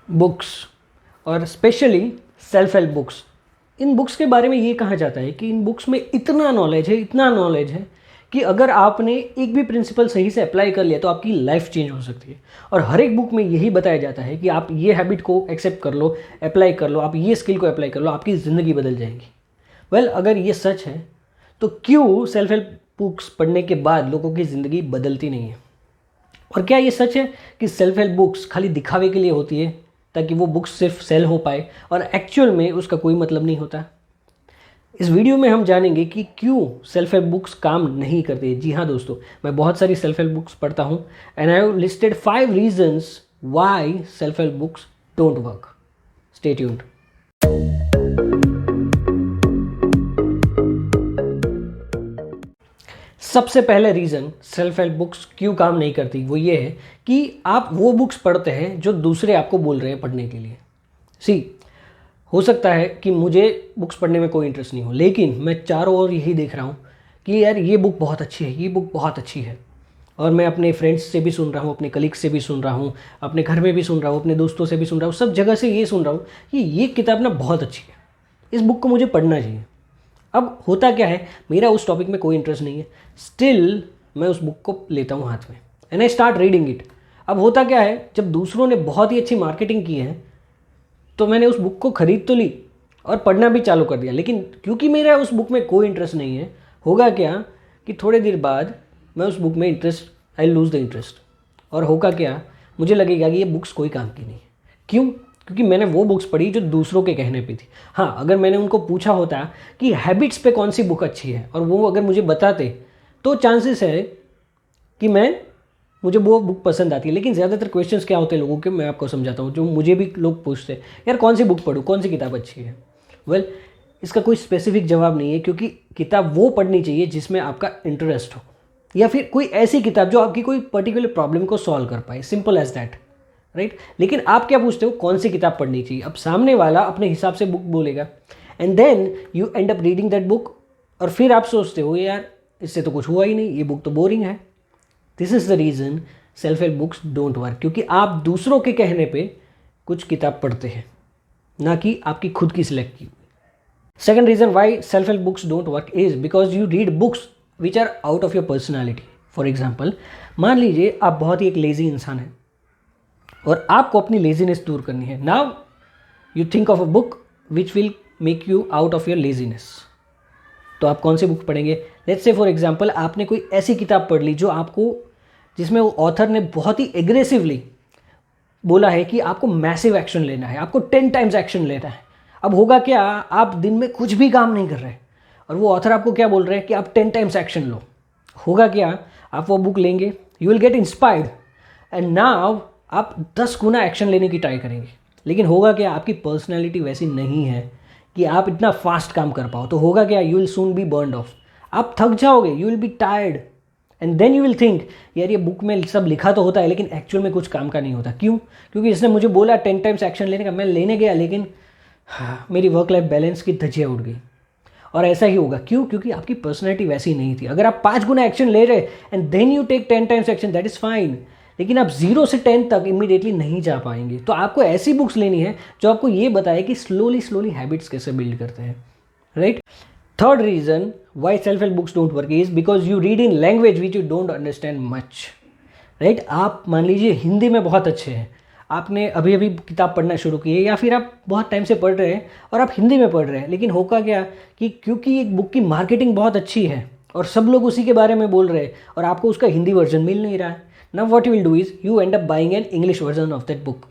Books और specially self help books, इन books के बारे में ये कहा जाता है कि इन बुक्स में इतना नॉलेज है कि अगर आपने एक भी प्रिंसिपल सही से अप्लाई कर लिया तो आपकी लाइफ चेंज हो सकती है। और हर एक बुक में यही बताया जाता है कि आप ये हैबिट को एक्सेप्ट कर लो, अप्लाई कर लो, आप ये स्किल को अप्लाई कर लो, आपकी ज़िंदगी बदल जाएगी। वेल, अगर ये सच है तो क्यों सेल्फ हेल्प बुक्स पढ़ने के बाद लोगों की ज़िंदगी बदलती नहीं है? और क्या ये सच है कि सेल्फ हेल्प बुक्स खाली दिखावे के लिए होती है ताकि वो बुक्स सिर्फ सेल हो पाए और एक्चुअल में उसका कोई मतलब नहीं होता? इस वीडियो में हम जानेंगे कि क्यों सेल्फ हेल्प बुक्स काम नहीं करती। जी हाँ दोस्तों, मैं बहुत सारी सेल्फ हेल्प बुक्स पढ़ता हूँ and I have listed 5 reasons why self help books don't work. Stay tuned. सबसे पहले रीज़न सेल्फ हेल्प बुक्स क्यों काम नहीं करती वो ये है कि आप वो बुक्स पढ़ते हैं जो दूसरे आपको बोल रहे हैं पढ़ने के लिए। हो सकता है कि मुझे बुक्स पढ़ने में कोई इंटरेस्ट नहीं हो, लेकिन मैं चारों ओर यही देख रहा हूँ कि यार ये बुक बहुत अच्छी है, ये बुक बहुत अच्छी है। और मैं अपने फ्रेंड्स से भी सुन रहा हूँ, अपने कलीग्स से भी सुन रहा हूँ, अपने घर में भी सुन रहा हूँ, अपने दोस्तों से भी सुन रहा हूँ, सब जगह से ये सुन रहा हूँ कि ये किताब ना बहुत अच्छी है, इस बुक को मुझे पढ़ना चाहिए। अब होता क्या है, मेरा उस टॉपिक में कोई इंटरेस्ट नहीं है, स्टिल मैं उस बुक को लेता हूँ हाथ में and I start reading it. अब होता क्या है, जब दूसरों ने बहुत ही अच्छी मार्केटिंग की है तो मैंने उस बुक को ख़रीद तो ली और पढ़ना भी चालू कर दिया, लेकिन क्योंकि मेरा उस बुक में कोई इंटरेस्ट नहीं है, होगा क्या कि थोड़े देर बाद मैं उस बुक में आई लूज़ द इंटरेस्ट। और होगा क्या, मुझे लगेगा कि ये बुक्स कोई काम की नहीं है। क्यों? क्योंकि मैंने वो बुक्स पढ़ी जो दूसरों के कहने पे थी। हाँ, अगर मैंने उनको पूछा होता कि हैबिट्स पे कौन सी बुक अच्छी है और वो अगर मुझे बताते तो चांसेस है कि मुझे वो बुक पसंद आती है। लेकिन ज़्यादातर क्वेश्चंस क्या होते हैं लोगों के, मैं आपको समझाता हूँ, जो मुझे भी लोग पूछते हैं, यार कौन सी बुक पढ़ूँ, कौन सी किताब अच्छी है। वेल, इसका कोई स्पेसिफिक जवाब नहीं है, क्योंकि किताब वो पढ़नी चाहिए जिसमें आपका इंटरेस्ट हो, या फिर कोई ऐसी किताब जो आपकी कोई पर्टिकुलर प्रॉब्लम को सॉल्व कर पाए, सिंपल एज दैट, राइट। लेकिन आप क्या पूछते हो, कौन सी किताब पढ़नी चाहिए? अब सामने वाला अपने हिसाब से बुक बोलेगा and then you end up reading that book, और फिर आप सोचते हो यार इससे तो कुछ हुआ ही नहीं, ये बुक तो बोरिंग है। This is the reason self help books don't work, क्योंकि आप दूसरों के कहने पे कुछ किताब पढ़ते हैं, ना कि आपकी खुद की सिलेक्ट की। Second reason why self help books don't work is because you read books which are out of your personality. For example, मान लीजिए आप बहुत ही एक लेज़ी इंसान हैं और आपको अपनी लेजीनेस दूर करनी है। Now you think of a book which will make you out of your laziness. तो आप कौन सी बुक पढ़ेंगे? लेट्स से फॉर एग्जांपल आपने कोई ऐसी किताब पढ़ ली जिसमें वो ऑथर ने बहुत ही एग्रेसिवली बोला है कि आपको मैसिव एक्शन लेना है, आपको 10 टाइम्स एक्शन लेना है। अब होगा क्या, आप दिन में कुछ भी काम नहीं कर रहे और वो ऑथर आपको क्या बोल रहे हैं कि आप 10 टाइम्स एक्शन लो। होगा क्या, आप वो बुक लेंगे, you will get inspired and now आप 10 गुना एक्शन लेने की ट्राई करेंगे। लेकिन होगा क्या, आपकी पर्सनैलिटी वैसी नहीं है कि आप इतना फास्ट काम कर पाओ। तो होगा क्या, you will soon be burned off, आप थक जाओगे, you will be tired and then you will think यार ये बुक में सब लिखा तो होता है लेकिन एक्चुअल में कुछ काम का नहीं होता। क्यों? क्योंकि इसने मुझे बोला 10 टाइम्स एक्शन लेने का, मैं लेने गया लेकिन मेरी वर्क लाइफ बैलेंस की धज्जियाँ उड़ गई। और ऐसा ही होगा, क्यों? क्योंकि आपकी पर्सनैलिटी वैसी नहीं थी। अगर आप 5 गुना एक्शन ले रहे and then you take 10 times action, that is fine, लेकिन आप 0 से 10 तक इमीडिएटली नहीं जा पाएंगे। तो आपको ऐसी बुक्स लेनी है जो आपको ये बताए कि स्लोली हैबिट्स कैसे बिल्ड करते हैं, right. Third reason why self help books don't work is because you read in language which you don't understand much, right. आप मान लीजिए हिंदी में बहुत अच्छे हैं, आपने अभी अभी किताब पढ़ना शुरू की है, या फिर आप बहुत टाइम से पढ़ रहे हैं और आप हिंदी में पढ़ रहे हैं, लेकिन होगा क्या कि क्योंकि एक बुक की मार्केटिंग बहुत अच्छी है और सब लोग उसी के बारे में बोल रहे हैं और आपको उसका हिंदी वर्जन मिल नहीं रहा है, now what you will do is you end up buying an English version of that book.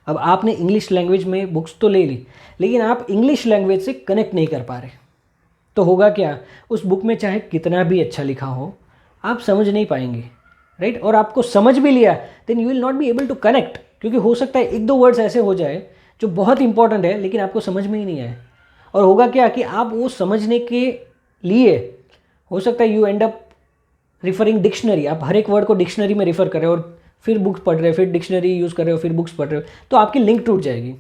अब आपने इंग्लिश लैंग्वेज में बुक्स तो ले ली, लेकिन आप इंग्लिश लैंग्वेज से कनेक्ट नहीं कर पा रहे। तो होगा क्या, उस बुक में चाहे कितना भी अच्छा लिखा हो आप समझ नहीं पाएंगे, राइट। और आपको समझ भी लिया then you will not be able to connect, क्योंकि हो सकता है 1-2 वर्ड्स ऐसे हो जाए जो बहुत इंपॉर्टेंट है लेकिन आपको समझ में ही नहीं आए। और होगा क्या कि आप वो समझने के लिए हो सकता है you end up referring dictionary, आप हर एक वर्ड को डिक्शनरी में रिफर कर रहे हो और फिर बुक्स पढ़ रहे हो, फिर डिक्शनरी यूज़ कर रहे हो, फिर बुक्स पढ़ रहे हो, तो आपकी लिंक टूट जाएगी।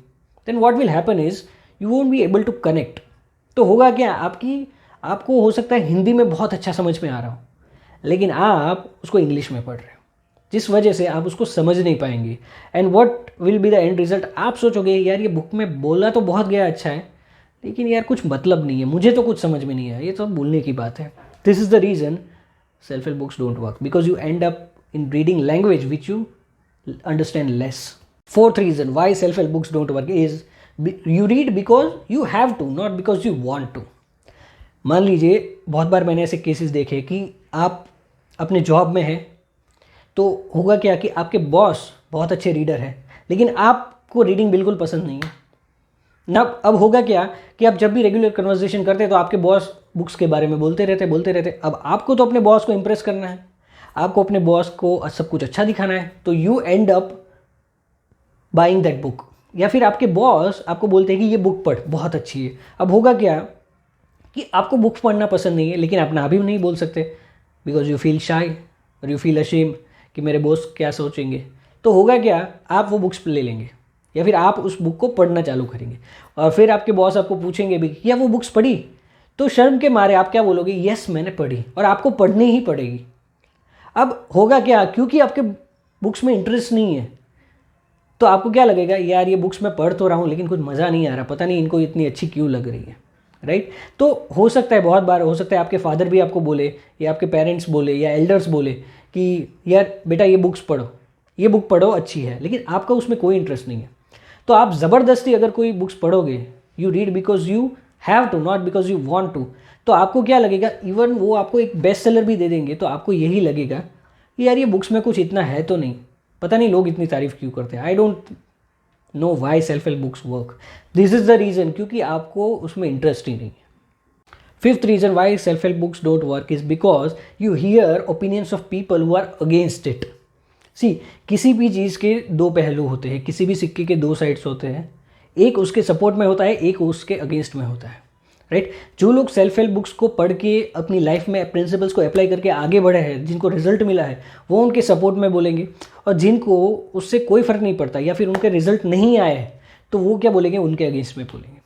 Then what will happen is you won't be able to connect. तो होगा क्या, आपको हो सकता है हिंदी में बहुत अच्छा समझ में आ रहा हो लेकिन आप उसको इंग्लिश में पढ़ रहे हो, जिस वजह से आप उसको समझ नहीं पाएंगे। And what will be the end result, आप सोचोगे यार ये बुक में बोला तो बहुत गया अच्छा है, लेकिन यार कुछ मतलब नहीं है, मुझे तो कुछ समझ में नहीं आया, ये तो बोलने की बात है। This is the reason self help books don't work, because you end up in reading language which you understand less. Fourth reason why self help books don't work is you read because you have to, not because you want to. मान लीजिए बहुत बार मैंने ऐसे cases देखे कि आप अपने job में हैं, तो होगा क्या कि आपके बॉस बहुत अच्छे रीडर हैं, लेकिन आपको रीडिंग बिल्कुल पसंद नहीं है ना। अब होगा क्या कि आप जब भी रेगुलर कन्वर्सेशन करते हैं तो आपके बॉस बुक्स के बारे में बोलते रहते। अब आपको तो अपने बॉस को इम्प्रेस करना है, आपको अपने बॉस को सब कुछ अच्छा दिखाना है, तो you end up buying that book. या फिर आपके बॉस आपको बोलते हैं कि ये बुक पढ़, बहुत अच्छी है। अब होगा क्या कि आपको बुक पढ़ना पसंद नहीं है, लेकिन आप ना भी नहीं बोल सकते, बिकॉज यू फील शाई और यू फील अशेम कि मेरे बॉस क्या सोचेंगे। तो होगा क्या, आप वो बुक्स ले लेंगे या फिर आप उस बुक को पढ़ना चालू करेंगे, और फिर आपके बॉस आपको पूछेंगे भी क्या वो बुक्स पढ़ी, तो शर्म के मारे आप क्या बोलोगे, यस मैंने पढ़ी, और आपको पढ़नी ही पड़ेगी। अब होगा क्या, क्योंकि आपके बुक्स में इंटरेस्ट नहीं है, तो आपको क्या लगेगा, यार ये बुक्स मैं पढ़ तो रहा हूँ लेकिन कुछ मज़ा नहीं आ रहा, पता नहीं इनको इतनी अच्छी क्यों लग रही है, राइट। तो हो सकता है, बहुत बार हो सकता है आपके फादर भी आपको बोले, या आपके पेरेंट्स बोले, या एल्डर्स बोले कि यार बेटा ये बुक्स पढ़ो, ये बुक पढ़ो अच्छी है, लेकिन आपका उसमें कोई इंटरेस्ट नहीं है। तो आप ज़बरदस्ती अगर कोई बुक्स पढ़ोगे, you read because you have to, not because you want to, तो आपको क्या लगेगा, इवन वो आपको एक बेस्ट सेलर भी दे देंगे तो आपको यही लगेगा कि यार ये बुक्स में कुछ इतना है तो नहीं, पता नहीं लोग इतनी तारीफ़ क्यों करते हैं। I don't know why self help books work, this is the reason, क्योंकि आपको उसमें इंटरेस्ट ही नहीं है। Fifth reason why self help books don't work is because you hear opinions of people who are against it. See, किसी भी चीज़ के दो पहलू होते हैं, किसी भी सिक्के के दो साइड्स होते हैं, एक उसके सपोर्ट में होता है, एक उसके अगेंस्ट में होता है, राइट। जो लोग सेल्फ हेल्प बुक्स को पढ़ के अपनी लाइफ में प्रिंसिपल्स को अप्लाई करके आगे बढ़े हैं, जिनको रिजल्ट मिला है, वो उनके सपोर्ट में बोलेंगे, और जिनको उससे कोई फ़र्क नहीं पड़ता या फिर उनके रिजल्ट नहीं आए हैं, तो वो क्या बोलेंगे, उनके अगेंस्ट में बोलेंगे।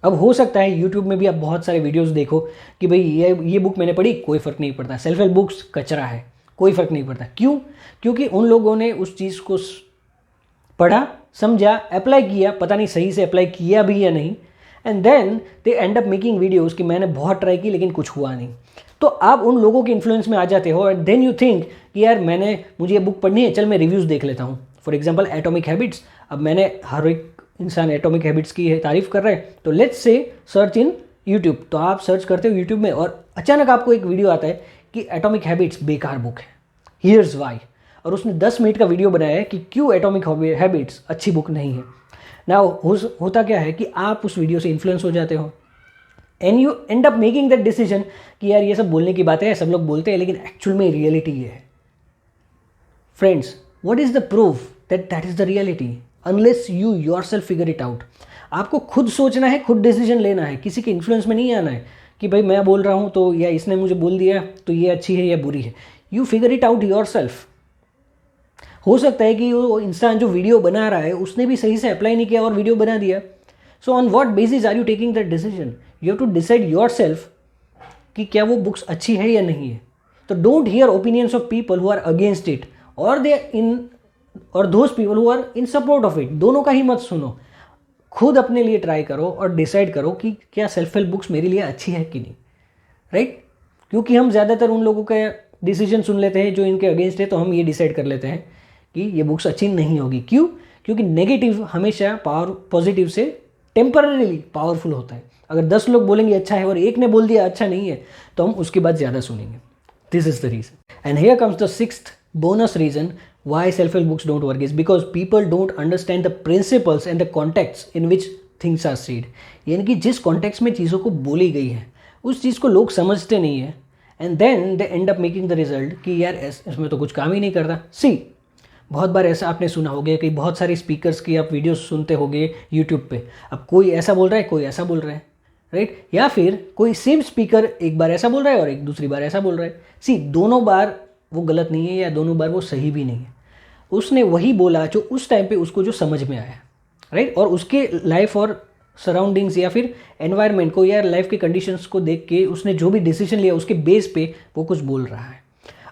अब हो सकता है यूट्यूब में भी आप बहुत सारे वीडियोस देखो कि भाई ये बुक मैंने पढ़ी, कोई फ़र्क नहीं पड़ता, सेल्फ हेल्प बुक्स कचरा है, कोई फ़र्क नहीं पड़ता। क्यों? क्योंकि उन लोगों ने उस चीज़ को पढ़ा, समझा, अप्लाई किया, पता नहीं सही से अप्लाई किया भी या नहीं, and then they end up making videos कि मैंने बहुत ट्राई की लेकिन कुछ हुआ नहीं। तो आप उन लोगों के इन्फ्लुएंस में आ जाते हो, एंड देन यू थिंक कि यार मुझे ये बुक पढ़नी है, चल मैं रिव्यूज़ देख लेता हूँ। फॉर एग्जाम्पल एटॉमिक हैबिट्स, अब मैंने हर एक इंसान एटॉमिक हैबिट्स की है तारीफ़ कर रहा है, तो let's say search in YouTube, तो आप सर्च करते हो यूट्यूब में और अचानक आपको एक वीडियो आता है कि एटॉमिक हैबिट्स बेकार बुक है, हियर्स वाई, और उसने 10 मिनट का वीडियो बनाया है कि क्यों एटॉमिक हैबिट्स अच्छी बुक नहीं है। नाउ होता क्या है कि आप उस वीडियो से इन्फ्लुएंस हो जाते हो, and you end up making that decision कि यार ये सब बोलने की बातें हैं, सब लोग बोलते हैं, लेकिन एक्चुअल में रियलिटी ये है। Friends, what is the proof that is the reality unless you yourself figure it out. आपको खुद सोचना है, खुद डिसीजन लेना है, किसी के इन्फ्लुएंस में नहीं आना है कि भाई मैं बोल रहा हूँ तो, या इसने मुझे बोल दिया तो ये अच्छी है या बुरी है। You figure it out yourself. हो सकता है कि वो इंसान जो वीडियो बना रहा है उसने भी सही से अप्लाई नहीं किया और वीडियो बना दिया। So on what basis are you taking that decision? You have to decide yourself कि क्या वो बुक्स अच्छी है या नहीं है। तो don't hear opinions of people who are against it और those people who are in support of it. दोनों का ही मत सुनो, खुद अपने लिए ट्राई करो और डिसाइड करो कि क्या सेल्फ हेल्प बुक्स मेरे लिए अच्छी है कि नहीं, राइट। क्योंकि हम ज़्यादातर उन लोगों का डिसीजन सुन लेते हैं जो इनके अगेंस्ट है, तो हम ये डिसाइड कर लेते हैं कि ये बुक्स अच्छी नहीं होगी। क्यों? क्योंकि नेगेटिव हमेशा पॉजिटिव से टेम्पररीली पावरफुल होता है। अगर 10 लोग बोलेंगे अच्छा है और एक ने बोल दिया अच्छा नहीं है, तो हम उसके बाद ज़्यादा सुनेंगे। This is the reason. And here comes the sixth bonus reason why self-help books don't work is because people don't understand the principles and the contexts in which things are said। यानी कि जिस context में चीज़ों को बोली गई है उस चीज़ को लोग समझते नहीं है, and then they end up making the result कि यार इसमें तो कुछ काम ही नहीं करता। सी, बहुत बार ऐसा आपने सुना होगा कि बहुत सारे स्पीकर्स की आप वीडियो सुनते होंगे यूट्यूब पे। अब कोई ऐसा बोल रहा है, कोई ऐसा बोल रहा है, राइट। या फिर कोई सेम स्पीकर एक बार ऐसा बोल रहा है और एक दूसरी बार ऐसा बोल रहा है। सी, दोनों बार वो गलत नहीं है या दोनों बार वो सही भी नहीं है। उसने वही बोला जो उस टाइम पे उसको जो समझ में आया, राइट। और उसके लाइफ और सराउंडिंग्स या फिर एनवायरनमेंट को या लाइफ के कंडीशंस को देख के उसने जो भी डिसीजन लिया उसके बेस पे वो कुछ बोल रहा है।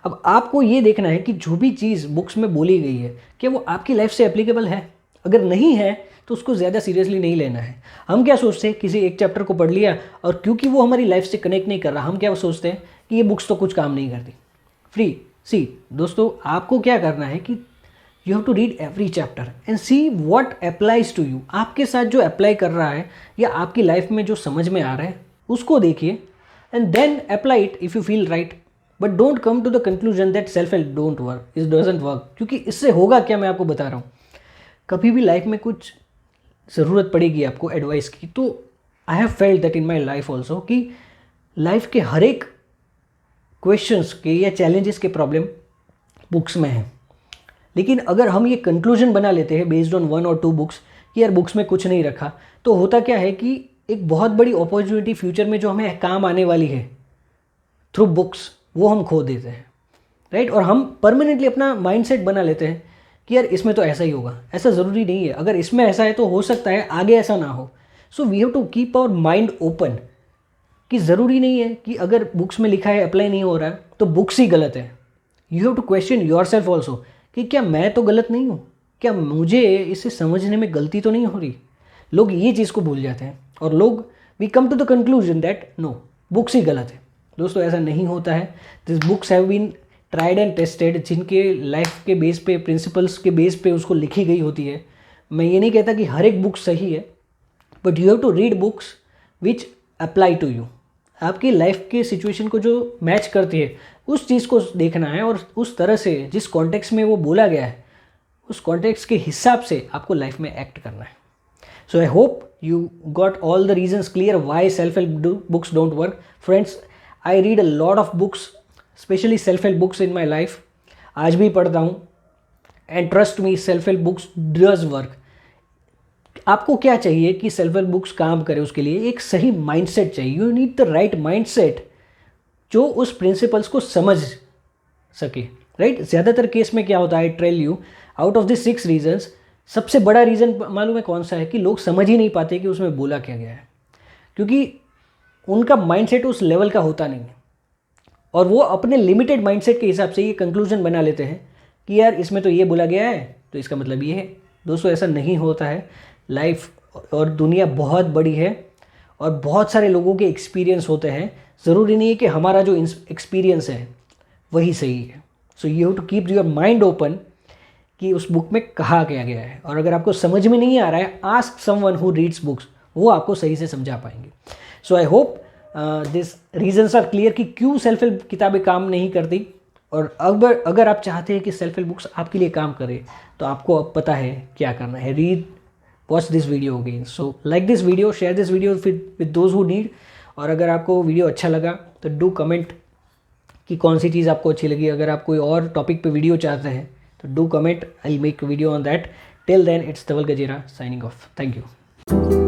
अब आपको ये देखना है कि जो भी चीज़ बुक्स में बोली गई है क्या वो आपकी लाइफ से एप्लीकेबल है। अगर नहीं है तो उसको ज़्यादा सीरियसली नहीं लेना है। हम क्या सोचते हैं, किसी एक चैप्टर को पढ़ लिया और क्योंकि वो हमारी लाइफ से कनेक्ट नहीं कर रहा, हम क्या सोचते हैं कि ये बुक्स तो कुछ काम नहीं करती। सी दोस्तों, आपको क्या करना है कि you have to read every chapter and see what applies to you. आपके साथ जो अप्लाई कर रहा है या आपकी लाइफ में जो समझ में आ रहा है उसको देखिए and then apply it if you feel right. But don't come to the conclusion that self help don't work, it doesn't work. क्योंकि इससे होगा क्या, मैं आपको बता रहा हूँ, कभी भी लाइफ में कुछ ज़रूरत पड़ेगी आपको एडवाइस की, तो I have felt that in my life also कि लाइफ के हर एक क्वेश्चंस के या चैलेंजेस के प्रॉब्लम बुक्स में हैं। लेकिन अगर हम ये कंक्लूजन बना लेते हैं बेस्ड ऑन 1 और 2 बुक्स कि यार बुक्स में कुछ नहीं रखा, तो होता क्या है कि एक बहुत बड़ी अपॉर्चुनिटी फ्यूचर में जो हमें काम आने वाली है थ्रू बुक्स, वो हम खो देते हैं, राइट। और हम परमानेंटली अपना माइंडसेट बना लेते हैं कि यार इसमें तो ऐसा ही होगा। ऐसा ज़रूरी नहीं है, अगर इसमें ऐसा है तो हो सकता है आगे ऐसा ना हो। So we have to keep our mind open कि ज़रूरी नहीं है कि अगर बुक्स में लिखा है अप्लाई नहीं हो रहा है तो बुक्स ही गलत है। You have to question yourself also कि क्या मैं तो गलत नहीं हूँ, क्या मुझे इसे समझने में गलती तो नहीं हो रही। लोग ये चीज़ को भूल जाते हैं और लोग we come to the conclusion that no books ही गलत है। दोस्तों ऐसा नहीं होता है। This books have been tried and tested, जिनके लाइफ के बेस पे, प्रिंसिपल्स के बेस पे उसको लिखी गई होती है। मैं ये नहीं कहता कि हर एक बुक सही है, but you have to read books which apply to you. आपकी लाइफ के सिचुएशन को जो मैच करती है उस चीज़ को देखना है और उस तरह से जिस कॉन्टेक्स्ट में वो बोला गया है उस कॉन्टेक्स्ट के हिसाब से आपको लाइफ में एक्ट करना है। So I hope you got all the reasons clear why self-help books don't work. Friends, I read a lot of books, especially self-help books in my life. आज भी पढ़ता हूँ and trust me, self-help books does work. आपको क्या चाहिए कि self-help books काम करे, उसके लिए एक सही mindset चाहिए. You need the right mindset जो उस प्रिंसिपल्स को समझ सके, राइट। ज़्यादातर केस में क्या होता है, tell you out of this 6 reasons, सबसे बड़ा रीज़न मालूम है कौन सा है कि लोग समझ ही नहीं पाते कि उसमें बोला क्या गया है, क्योंकि उनका माइंडसेट उस लेवल का होता नहीं है और वो अपने लिमिटेड माइंडसेट के हिसाब से ये कंक्लूजन बना लेते हैं कि यार इसमें तो ये बोला गया है तो इसका मतलब ये है। दोस्तों ऐसा नहीं होता है। लाइफ और दुनिया बहुत बड़ी है और बहुत सारे लोगों के एक्सपीरियंस होते हैं। ज़रूरी नहीं है कि हमारा जो एक्सपीरियंस है वही सही है। So you have to keep your mind open कि उस बुक में कहा क्या गया है। और अगर आपको समझ में नहीं आ रहा है, ask someone who reads books, वो आपको सही से समझा पाएंगे। So I hope this reasons are clear कि क्यों सेल्फ हेल्प किताबें काम नहीं करती। और अगर आप चाहते हैं कि सेल्फ हेल्प बुक्स आपके लिए काम करे तो आपको अब पता है क्या करना है। Read, watch this video again. So like this video, share this video with those who need. और अगर आपको वीडियो अच्छा लगा तो डू कमेंट कि कौन सी चीज़ आपको अच्छी लगी। अगर आप कोई और टॉपिक पे वीडियो चाहते हैं तो do comment, I'll make a video on that. Till then, it's Dhaval Gajera signing off. Thank you.